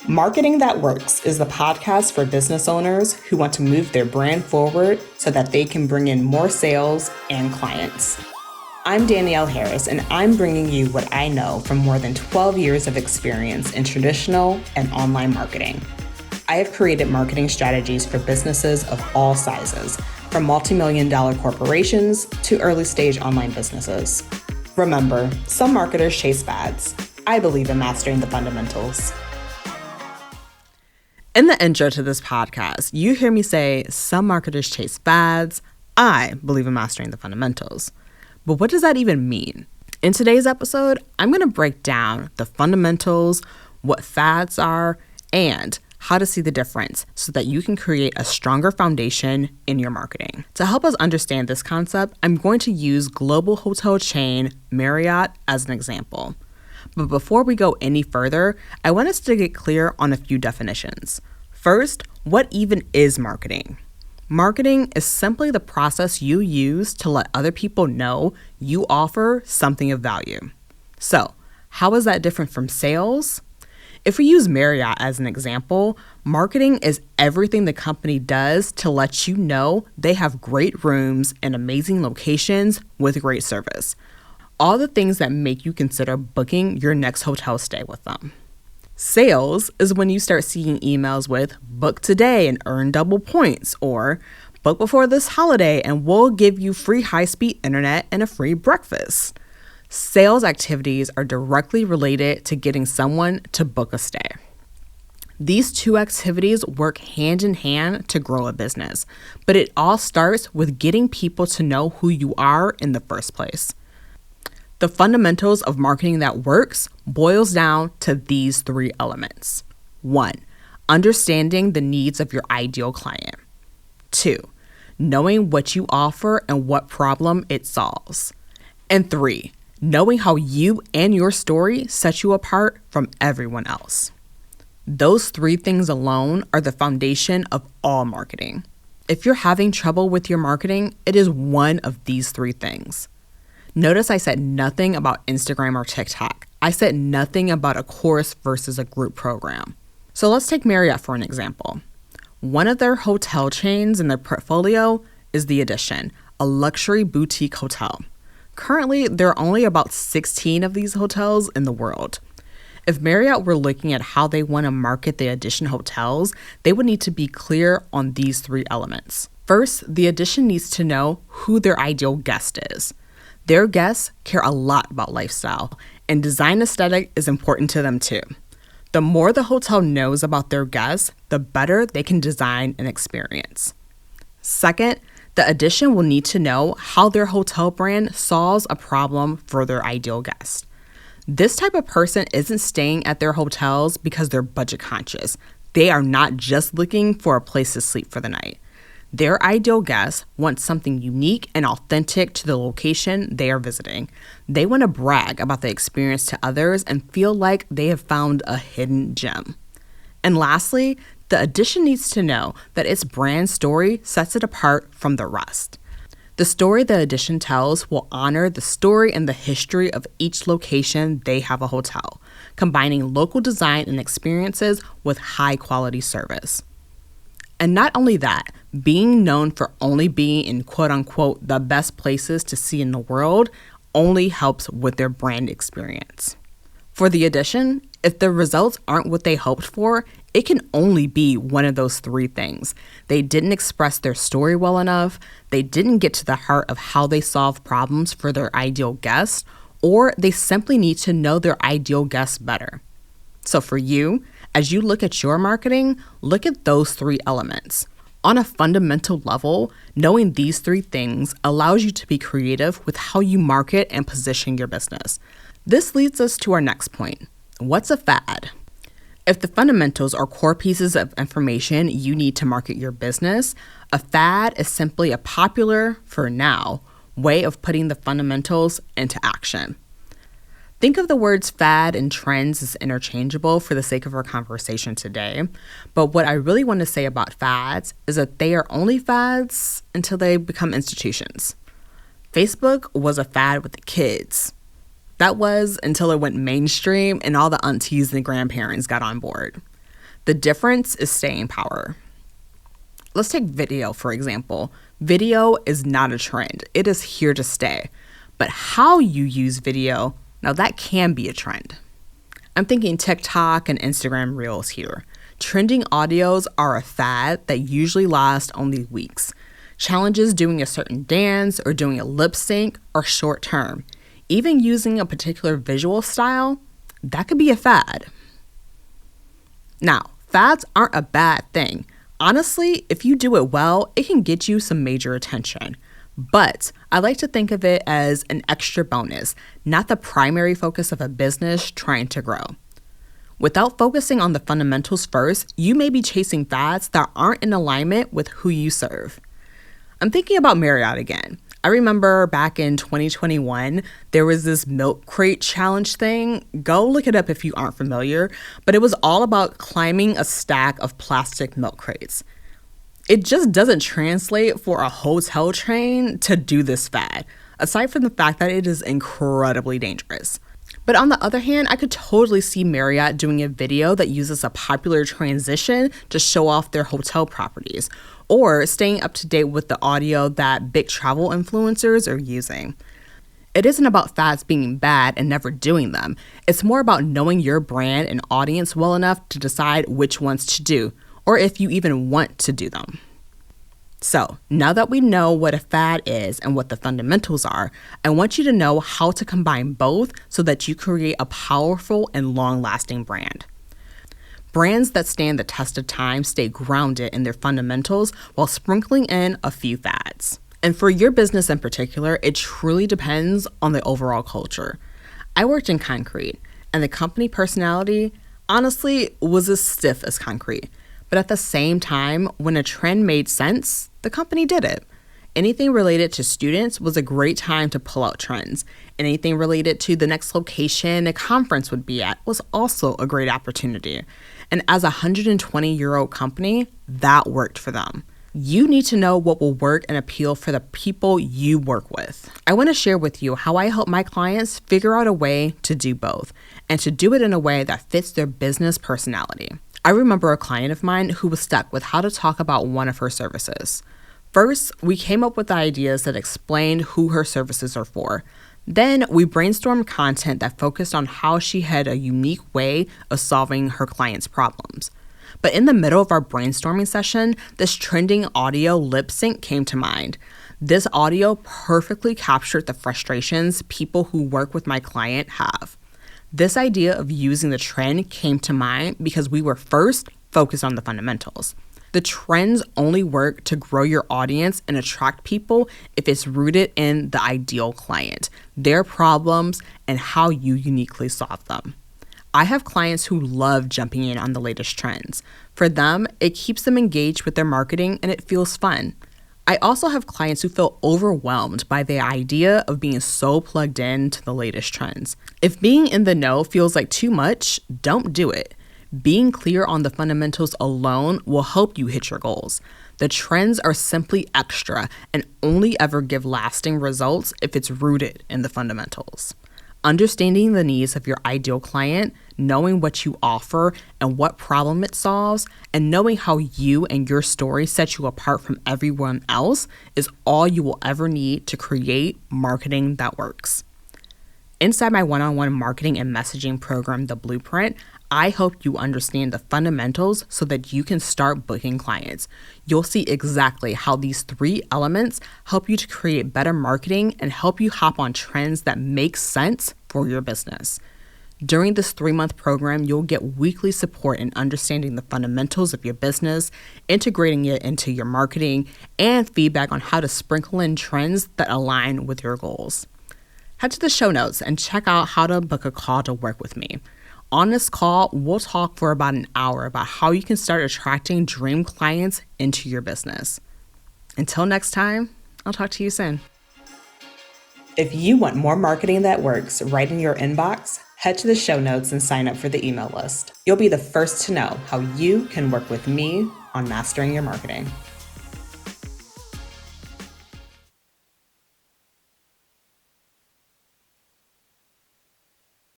Marketing That Works is the podcast for business owners who want to move their brand forward so that they can bring in more sales and clients. I'm Danielle R, and I'm bringing you what I know from more than 12 years of experience in traditional and online marketing. I have created marketing strategies for businesses of all sizes, from multi-million-dollar corporations to early-stage online businesses. Remember, some marketers chase fads. I believe in mastering the fundamentals. In the intro to this podcast, you hear me say, some marketers chase fads. I believe in mastering the fundamentals. But what does that even mean? In today's episode, I'm going to break down the fundamentals, what fads are, and how to see the difference so that you can create a stronger foundation in your marketing. To help us understand this concept, I'm going to use global hotel chain Marriott as an example. But before we go any further, I want us to get clear on a few definitions. First, what even is marketing? Marketing is simply the process you use to let other people know you offer something of value. So, how is that different from sales? If we use Marriott as an example, marketing is everything the company does to let you know they have great rooms in amazing locations with great service. All the things that make you consider booking your next hotel stay with them. Sales is when you start seeing emails with book today and earn double points, or book before this holiday and we'll give you free high-speed internet and a free breakfast. Sales activities are directly related to getting someone to book a stay. These two activities work hand in hand to grow a business, but it all starts with getting people to know who you are in the first place. The fundamentals of marketing that works boils down to these three elements. 1, understanding the needs of your ideal client. 2, knowing what you offer and what problem it solves. And 3, knowing how you and your story set you apart from everyone else. Those three things alone are the foundation of all marketing. If you're having trouble with your marketing, it is one of these three things. Notice I said nothing about Instagram or TikTok. I said nothing about a course versus a group program. So let's take Marriott for an example. One of their hotel chains in their portfolio is The Edition, a luxury boutique hotel. Currently, there are only about 16 of these hotels in the world. If Marriott were looking at how they want to market the Edition hotels, they would need to be clear on these three elements. First, The Edition needs to know who their ideal guest is. Their guests care a lot about lifestyle, and design aesthetic is important to them too. The more the hotel knows about their guests, the better they can design an experience. Second, the Edition will need to know how their hotel brand solves a problem for their ideal guest. This type of person isn't staying at their hotels because they're budget conscious. They are not just looking for a place to sleep for the night. Their ideal guests want something unique and authentic to the location they are visiting. They want to brag about the experience to others and feel like they have found a hidden gem. And lastly, the Edition needs to know that its brand story sets it apart from the rest. The story the Edition tells will honor the story and the history of each location they have a hotel, combining local design and experiences with high-quality service. And not only that, being known for only being in quote-unquote the best places to see in the world only helps with their brand experience. For The Edition, if the results aren't what they hoped for, it can only be one of those three things. They didn't express their story well enough, they didn't get to the heart of how they solve problems for their ideal guests, or they simply need to know their ideal guests better. So for you, as you look at your marketing, look at those three elements. On a fundamental level, knowing these three things allows you to be creative with how you market and position your business. This leads us to our next point. What's a fad? If the fundamentals are core pieces of information you need to market your business, a fad is simply a popular, for now, way of putting the fundamentals into action. Think of the words fad and trends as interchangeable for the sake of our conversation today, but what I really want to say about fads is that they are only fads until they become institutions. Facebook was a fad with the kids. That was until it went mainstream and all the aunties and grandparents got on board. The difference is staying power. Let's take video, for example. Video is not a trend. It is here to stay. But how you use video, now that can be a trend. I'm thinking TikTok and Instagram Reels here. Trending audios are a fad that usually lasts only weeks. Challenges doing a certain dance or doing a lip sync are short term. Even using a particular visual style, that could be a fad. Now, fads aren't a bad thing. Honestly, if you do it well, it can get you some major attention. But I like to think of it as an extra bonus, not the primary focus of a business trying to grow. Without focusing on the fundamentals first, you may be chasing fads that aren't in alignment with who you serve. I'm thinking about Marriott again. I remember back in 2021, there was this milk crate challenge thing. Go look it up if you aren't familiar, but it was all about climbing a stack of plastic milk crates. It just doesn't translate for a hotel chain to do this fad, aside from the fact that it is incredibly dangerous. But on the other hand, I could totally see Marriott doing a video that uses a popular transition to show off their hotel properties, or staying up to date with the audio that big travel influencers are using. It isn't about fads being bad and never doing them. It's more about knowing your brand and audience well enough to decide which ones to do, or if you even want to do them. So, now that we know what a fad is and what the fundamentals are, I want you to know how to combine both so that you create a powerful and long-lasting brand. Brands that stand the test of time stay grounded in their fundamentals while sprinkling in a few fads. And for your business in particular, it truly depends on the overall culture. I worked in concrete, and the company personality, honestly, was as stiff as concrete. But at the same time, when a trend made sense, the company did it. Anything related to students was a great time to pull out trends. Anything related to the next location a conference would be at was also a great opportunity. And as a 120-year-old company, that worked for them. You need to know what will work and appeal for the people you work with. I want to share with you how I help my clients figure out a way to do both, and to do it in a way that fits their business personality. I remember a client of mine who was stuck with how to talk about one of her services. First, we came up with ideas that explained who her services are for. Then, we brainstormed content that focused on how she had a unique way of solving her clients' problems. But in the middle of our brainstorming session, this trending audio lip sync came to mind. This audio perfectly captured the frustrations people who work with my client have. This idea of using the trend came to mind because we were first focused on the fundamentals. The trends only work to grow your audience and attract people if it's rooted in the ideal client, their problems, and how you uniquely solve them. I have clients who love jumping in on the latest trends. For them, it keeps them engaged with their marketing and it feels fun. I also have clients who feel overwhelmed by the idea of being so plugged in to the latest trends. If being in the know feels like too much, don't do it. Being clear on the fundamentals alone will help you hit your goals. The trends are simply extra and only ever give lasting results if it's rooted in the fundamentals. Understanding the needs of your ideal client, knowing what you offer and what problem it solves, and knowing how you and your story set you apart from everyone else is all you will ever need to create marketing that works. Inside my one-on-one marketing and messaging program, The Blueprint, I help you understand the fundamentals so that you can start booking clients. You'll see exactly how these 3 elements help you to create better marketing and help you hop on trends that make sense for your business. During this 3-month program, you'll get weekly support in understanding the fundamentals of your business, integrating it into your marketing, and feedback on how to sprinkle in trends that align with your goals. Head to the show notes and check out how to book a call to work with me. On this call, we'll talk for about an hour about how you can start attracting dream clients into your business. Until next time, I'll talk to you soon. If you want more marketing that works right in your inbox, head to the show notes and sign up for the email list. You'll be the first to know how you can work with me on mastering your marketing.